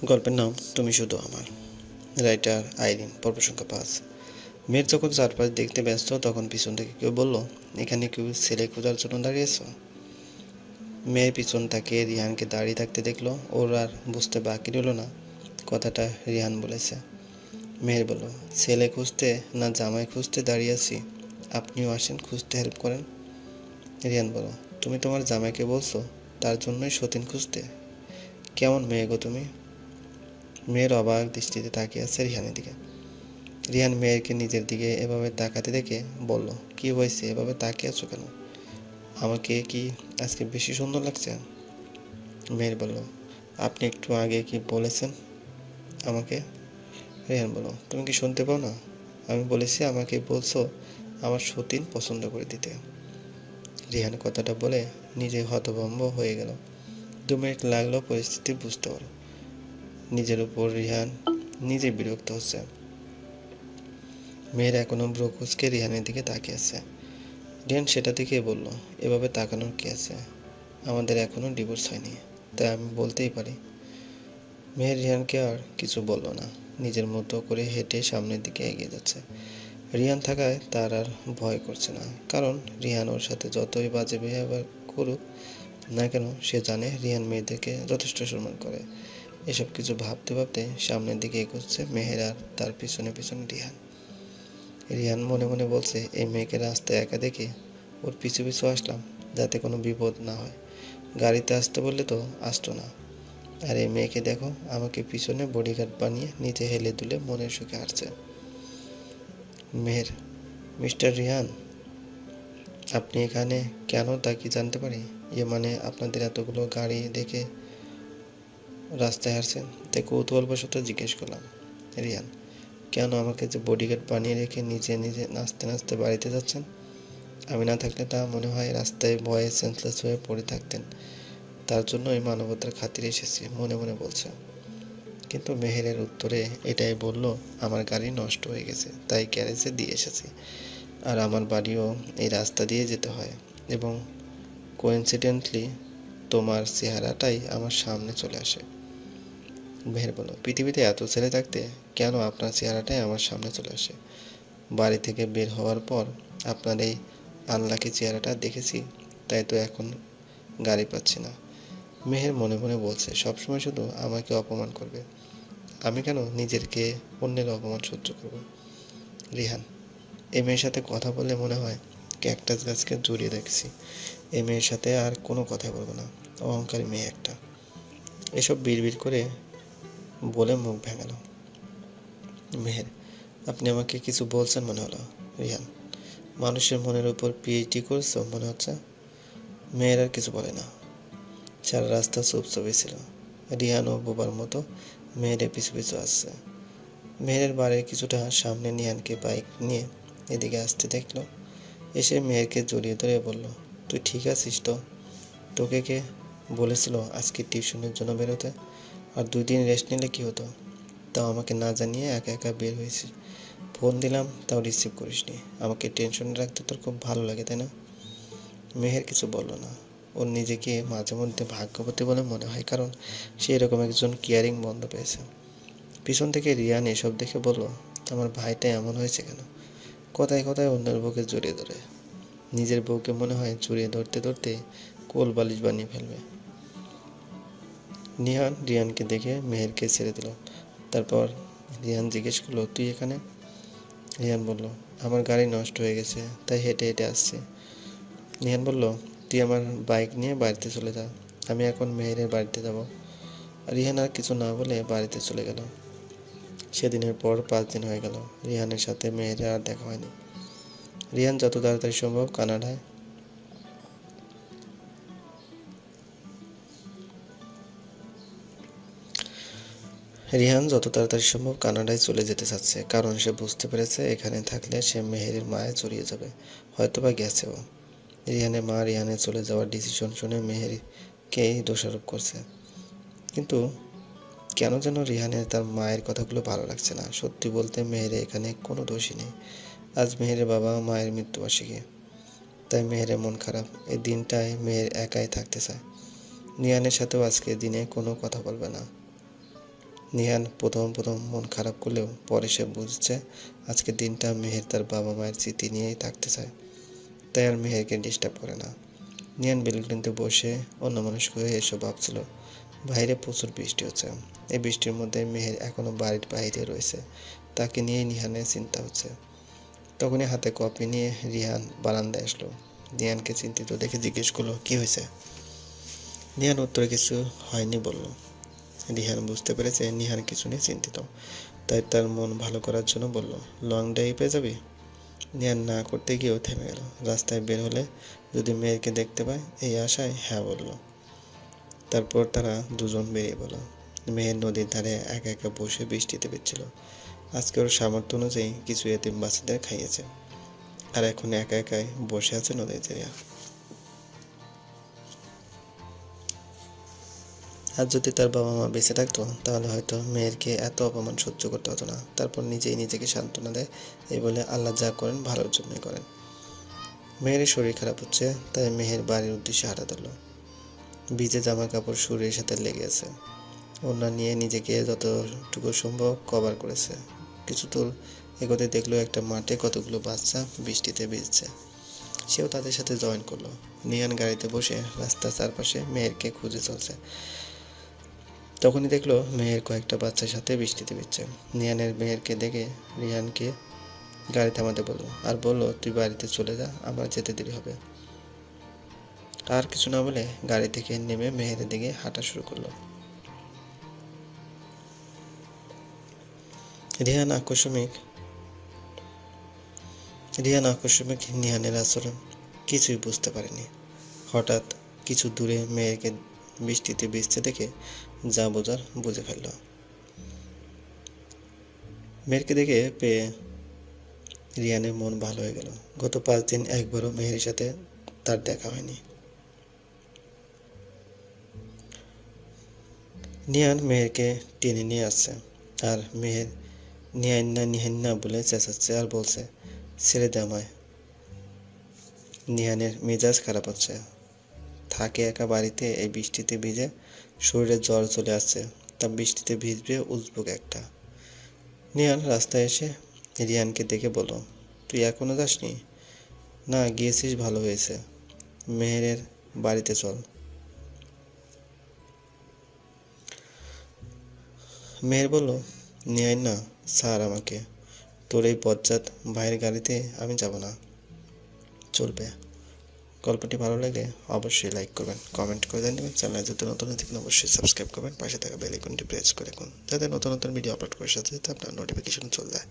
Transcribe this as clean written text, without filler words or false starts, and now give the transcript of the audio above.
গল্পের নাম তুমি শুধু আমার। রাইটার আইরিন, পর্ব সংখ্যা 5। মেয়ের যখন চারপাশ দেখতে ব্যস্ত তখন পিছন থেকে কেউ বলল, এখানে কেউ ছেলে খোঁজার জন্য দাঁড়িয়েছ? মেয়ের পিছন তাকিয়ে রিহানকে দাঁড়িয়ে থাকতে দেখলো। ওর আর বুঝতে বাকি রইল না কথাটা রিহান বলেছে। মেয়ের বলল, ছেলে খুঁজতে না জামাই খুঁজতে দাঁড়িয়ে আছি, আপনিও আসেন, খুঁজতে হেল্প করেন। রিহান বলল, তুমি তোমার জামাইকে বলছো তার জন্যই সতীন খুঁজতে? কেমন মেয়ে গো তুমি? মেয়ের অবাক দৃষ্টিতে তাকিয়ে আছে রিহানের দিকে। রিহান মেয়েরকে নিজের দিকে এভাবে তাকাতে দেখে বলল, কি হয়েছে, এভাবে তাকিয়ে আছো কেন? আমাকে কি আজকে বেশি সুন্দর লাগছে? মেয়ের বলল, আপনি একটু আগে কি বলেছেন আমাকে? রিহান বলল, তুমি কি শুনতে পাও না? আমি বলেছি আমাকে বলছো আমার সতীন পছন্দ করে দিতে। রিহান কথাটা বলে নিজে হতভম্ব হয়ে গেল। 2 মিনিট লাগলো পরিস্থিতি বুঝতে পারো। নিজের উপর রিহান নিজে বিরক্ত হচ্ছে। মেয়ের এখনো ব্রো কুঁচকে রিহানের দিকে তাকিয়ে আছে। রিহান সেটা দেখেই বলল, এভাবে তাকানোর কি আছে? আমাদের এখনো ডিভোর্স হয়নি, তাই আমি বলতেই পারি। মেহের রিহানকে আর কিছু বলল না, নিজের মতো করে হেঁটে সামনের দিকে এগিয়ে যাচ্ছে। রিহান থাকায় তার আর ভয় করছে না, কারণ রিহান ওর সাথে যতই বাজে বিহেভিয়ার করুক না কেন, সে জানে রিহান মেয়েদেরকে যথেষ্ট সম্মান করে। এসব কিছু ভাবতে ভাবতে সামনের দিকে এগোচ্ছে মেহের, আর তার পিছনে পিছনে রিহান। রিহান মনে মনে বলছে, এই মেয়েকে রাস্তায় একা দেখে ওর পিছু পিছু আসলাম যাতে কোনো বিপদ না হয়। গাড়িতে আসতে বললে তো আসতো না। আর এই মেয়েকে দেখো, আমাকে পিছনে বডিগার্ড বানিয়ে নিচে হেলে দুলে মনের সুখে হাঁটছে। মেহের, মিস্টার রিহান, আপনি এখানে কেন তা কি জানতে পারি? মানে আপনাদের এতগুলো গাড়ি দেখে রাস্তায় হাঁটছেন, তাই কৌতূহলবশত জিজ্ঞেস করলাম। রিহান, কেন আমাকে যে বডিগার্ড বানিয়ে রেখে নিজে নিজে নাচতে নাচতে বাড়িতে যাচ্ছেন? আমি না থাকলে তা মনে হয় রাস্তায় ভয়ে সেন্সলেস হয়ে পড়ে থাকতেন। তার জন্য এই মানবতার খাতিরে এসেছি, মনে মনে বলছে। কিন্তু মেহেরের উত্তরে এটাই বলল, আমার গাড়ি নষ্ট হয়ে গেছে তাই গ্যারেজে দিয়ে এসেছি, আর আমার বাড়িও এই রাস্তা দিয়ে যেতে হয়, এবং কোইন্সিডেন্টলি তোমার চেহারাটাই আমার সামনে চলে আসে। মেহের বলল, পৃথিবীতে এত ছেলে থাকতে কেন আপনার চেহারাটাই আমার সামনে চলে আসে? বাড়ি থেকে বের হওয়ার পর আপনার এই আনলাকি চেহারাটা দেখেছি, তাই তো এখন গাড়ি পাচ্ছি না। মেহের মনে মনে বলছে, সবসময় শুধু আমাকে অপমান করবে, আমি কেন নিজেরকে অন্যের অপমান সহ্য করব? রিহান, এই মেয়ের সাথে কথা বললে মনে হয় ক্যাকটাস গাছকে জড়িয়ে রেখেছি। এই মেয়ের সাথে আর কোনো কথাই বলবো না, অহংকারী মেয়ে একটা। এসব বিড়বিড় করে বলে মুখ ভেঙালো। মেহের, আপনি আমাকে কিছু বলছেন মনে হলো। রিহান, মানুষের মনের উপর পিএইচডি করছো মনে হচ্ছে। মেয়ের আর কিছু বলে না, সারা রাস্তা চুপচাপই ছিল। রিহানও বোবার মতো মেয়ের পিছু পিছু আসছে। মেহেরের বাড়ির কিছুটা সামনে নিহানকে বাইক নিয়ে এদিকে আসতে দেখলো। এসে মেহেরকে জড়িয়ে ধরে বলল, তুই ঠিক আছিস তো? তোকে কে বলেছিল আজকে টিউশনের জন্য বেরোতে? আর 2 দিন রেস্ট নিলে কি হতো? তাও আমাকে না জানিয়ে একা একা বের হয়েছিস। ফোন দিলাম তাও রিসিভ করিসনি। আমাকে টেনশনে রাখতে তোর খুব ভালো লাগে, তাই না? মেহের কিছু বলল না। ওর নিজেকে মাঝে মধ্যে ভাগ্যবতী বলে মনে হয়, কারণ সে এরকম একজন কেয়ারিং বন্ধু পেয়েছে। পিছন থেকে রিয়ান এসব দেখে বলল, আমার ভাইটা এমন হয়েছে কেন? কথায় কথায় অন্যের বউকে জড়িয়ে ধরে। নিজের বউকে মনে হয় জড়িয়ে ধরতে ধরতে কোল বালিশ বানিয়ে ফেলবে। নিহান রিয়ানকে দেখে মেহেরকে ছেড়ে দিল। তারপর রিয়ান জিজ্ঞেস করলো, তুই এখানে? রিয়ান বলল, আমার গাড়ি নষ্ট হয়ে গেছে তাই হেঁটে হেঁটে আসছি। নিহান বলল, তুই আমার বাইক নিয়ে বাড়িতে চলে যা, আমি এখন মেহেরের বাড়িতে যাব। রিহান আর কিছু না বলে বাড়িতে চলে গেল। সেদিনের পর 5 দিন হয়ে গেল, রিহানের সাথে মেহেরের আর দেখা হয়নি। রিহান যত তাড়াতাড়ি সম্ভব কানাডায় কানাডায় চলে যেতে চাচ্ছে, কারণ সে বুঝতে পেরেছে এখানে থাকলে সে মেহেরের মায়ে জড়িয়ে যাবে, হয়তোবা গেছেও। রিহানের মা রিহানের চলে যাওয়ার ডিসিশন শুনে মেহেরকেই দোষারোপ করছে। কিন্তু কেন যেন রিহানের তার মায়ের কথাগুলো ভালো লাগছে না। সত্যি বলতে মেহের এখানে কোনো দোষই নেই। আজ মেহেরের বাবা মায়ের মৃত্যুবার্ষিকী, তাই মেহেরের মন খারাপ। এই দিনটায় মেহের একাই থাকতে চায়। নিহানের সাথেও আজকে দিনে কোনো কথা বলবে না। নিহান প্রথম মন খারাপ করলেও পরে সে বুঝছে আজকের দিনটা মেহের তার বাবা মায়ের স্মৃতি নিয়েই থাকতে চায়, তাই আর মেহেরকে ডিস্টার্ব করে না। নিহান বেলকনিতে বসে অন্যমনস্ক হয়ে এসব ভাবছিল। বাইরে প্রচুর বৃষ্টি হচ্ছে। এই বৃষ্টির মধ্যে মেহের এখনও বাড়ির বাইরে রয়েছে, তাকে নিয়ে নিহানের চিন্তা হচ্ছে। তখনই হাতে কপি নিয়ে রিহান বারান্দায় আসলো। নিহানকে চিন্তিত দেখে জিজ্ঞেস করলো, কি হয়েছে? নিহান উত্তরে কিছু হয়নি বলল। রিহান বুঝতে পেরেছে নিহান কিছু নিয়ে চিন্তিত, তাই তার মন ভালো করার জন্য বলল, লং ড্রাইভে যাবি? নিহান না করতে গিয়েও থেমে গেল। রাস্তায় বের হলে যদি মেয়েরকে দেখতে পায় এই আশায় হ্যাঁ বলল। তারপর তারা দুজন বেরিয়ে পড়ল। মেয়ের নদীর ধারে একা একা বসে বৃষ্টিতে ভিজছিল। আজকে ওর সামর্থ্য অনুযায়ী কিছু এতিম বাচ্চাদের খাইয়েছে, আর এখন একা একাই বসে আছে নদীর তীরে। আর যদি তার বাবা মা বেঁচে থাকতো তাহলে হয়তো মেয়েরকে এত অপমান সহ্য করতে হতো না। তারপর নিজেই নিজেকে সান্ত্বনা দেয়, এই বলে আল্লাহ যা করেন ভালোর জন্যই করেন। মেয়ের শরীর খারাপ হচ্ছে, তাই মেহের বাড়ির উদ্দেশ্যে হাঁটা ধরল। ভিজে জামা কাপড় শরীরের সাথে লেগে আছে। ওড়না নিয়ে নিজেকে যতটুকু সম্ভব কভার করেছে। কিছু দূর এগোতে দেখলো একটা মাঠে কতগুলো বাচ্চা বৃষ্টিতে ভিজছে। সেও তাদের সাথে জয়েন করলো। নিহান গাড়িতে বসে রাস্তার চারপাশে মেহেরকে খুঁজে চলছে। তখনই দেখলো মেহের কয়েকটা বাচ্চার সাথে বৃষ্টিতে ভিজছে। নিহানের মেহেরকে দেখে রিহানকে গাড়ি থামাতে বললো, আর বললো, তুই বাড়িতে চলে যা, আমার যেতে দেরি হবে। আর কিছু না বলে গাড়ি থেকে নেমে মেহেরের দিকে হাঁটা শুরু করলো। রিহান আকস্মিক নিহানের আচরণ কিছুই বুঝতে পারেনি। হঠাৎ কিছু দূরে মেয়েকে বৃষ্টিতে ভিজতে দেখে যা বোঝার বুঝে ফেলল। মেয়েরকে দেখে পেয়ে রিয়ানের মন ভালো হয়ে গেল। গত 5 দিন একবারও মেহের সাথে তার দেখা হয়নি। নিহান মেহেরকে টেনে নিয়ে আসছে, আর মেহের নিহান না বলে চেঁচাচ্ছে আর বলছে, ছেড়ে দে আমায়। নিহানের মেজাজ খারাপ হচ্ছে। থাকে একা বাড়িতে, এই বৃষ্টিতে ভিজে শরীরে জ্বর চলে আসছে, তা বৃষ্টিতে ভিজবে উজবুক একটা। নিহান রাস্তায় এসে রিয়ানকে দেখে বলল, তুই এখনো যাসনি? না, গিয়েছিস ভালো হয়েছে। মেহেরের বাড়িতে চল। মেহের বলল, নিহান না, স্যার আমাকে। তোর এই বজ্জাত ভাইয়ের গাড়িতে আমি যাব না। চলবে। গল্পটি ভালো লাগলে অবশ্যই লাইক করবেন, কমেন্ট করে জানিয়ে দেবেন। চ্যানেলে যদি নতুন থাকেন অবশ্যই সাবস্ক্রাইব করবেন, পাশে থাকা বেল আইকনটি প্রেস করে রাখুন, যাতে নতুন ভিডিও আপলোড করার সাথে সাথে আপনার নোটিফিকেশন চলে যায়।